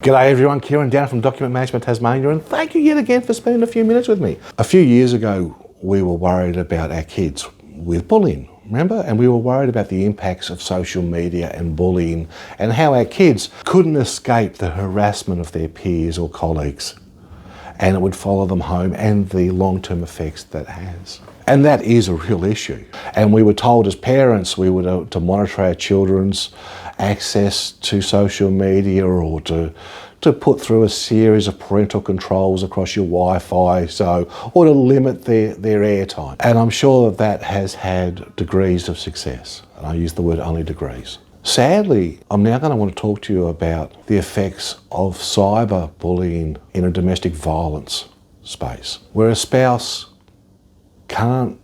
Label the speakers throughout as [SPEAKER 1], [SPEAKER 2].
[SPEAKER 1] G'day everyone, Kieran down from Document Management Tasmania, and thank you yet again for spending a few minutes with me. A few years ago, we were worried about our kids with bullying, remember? And we were worried about the impacts of social media and bullying and how our kids couldn't escape the harassment of their peers or colleagues. And it would follow them home and the long-term effects that has. And that is a real issue. And we were told as parents we were to monitor our children's access to social media or to put through a series of parental controls across your Wi-Fi, or to limit their airtime. And I'm sure that has had degrees of success. And I use the word only degrees. Sadly, I'm now going to want to talk to you about the effects of cyberbullying in a domestic violence space, where a spouse can't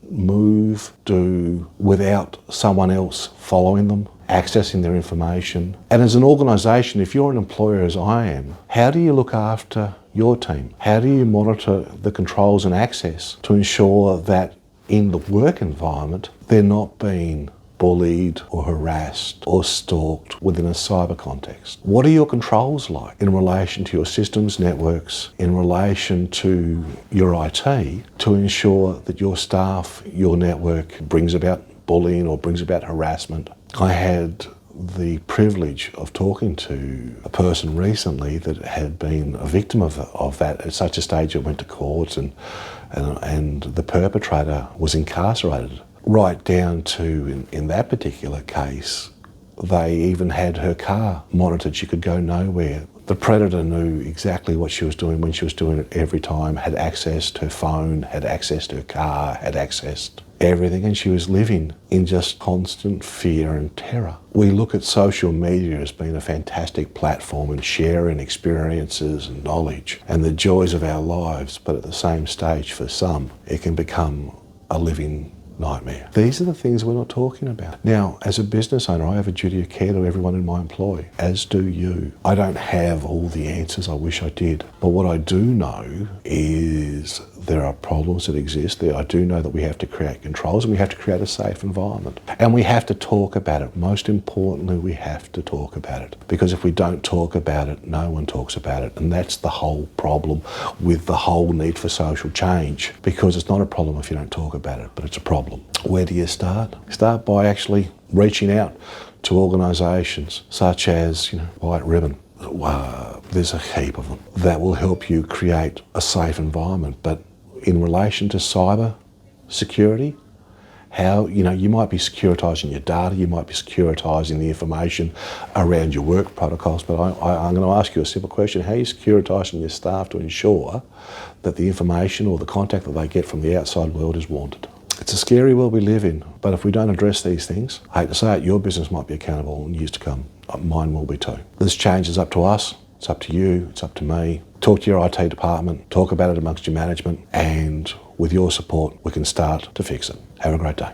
[SPEAKER 1] do without someone else following them, accessing their information. And as an organisation, if you're an employer as I am, how do you look after your team? How do you monitor the controls and access to ensure that in the work environment, they're not being bullied or harassed or stalked within a cyber context? What are your controls like in relation to your systems, networks, in relation to your IT to ensure that your staff, your network brings about bullying or brings about harassment? I had the privilege of talking to a person recently that had been a victim of that at such a stage it went to court and the perpetrator was incarcerated. Right down to, in that particular case, they even had her car monitored. She could go nowhere. The predator knew exactly what she was doing, when she was doing it every time, had access to her phone, had access to her car, had access to everything, and she was living in just constant fear and terror. We look at social media as being a fantastic platform and sharing experiences and knowledge and the joys of our lives, but at the same stage, for some, it can become a living nightmare. These are the things we're not talking about. Now, as a business owner, I have a duty of care to everyone in my employ, as do you. I don't have all the answers, I wish I did. But what I do know is there are problems that exist there. I do know that we have to create controls and we have to create a safe environment. And we have to talk about it. Most importantly, we have to talk about it. Because if we don't talk about it, no one talks about it. And that's the whole problem with the whole need for social change. Because it's not a problem if you don't talk about it, but it's a problem. Where do you start? Start by actually reaching out to organisations such as, White Ribbon. There's a heap of them that will help you create a safe environment. But in relation to cyber security, how, you might be securitising your data, you might be securitising the information around your work protocols, but I'm going to ask you a simple question. How are you securitising your staff to ensure that the information or the contact that they get from the outside world is wanted? It's a scary world we live in, but if we don't address these things, I hate to say it, your business might be accountable in years to come. Mine will be too. This change is up to us, it's up to you, it's up to me. Talk to your IT department, talk about it amongst your management, and with your support, we can start to fix it. Have a great day.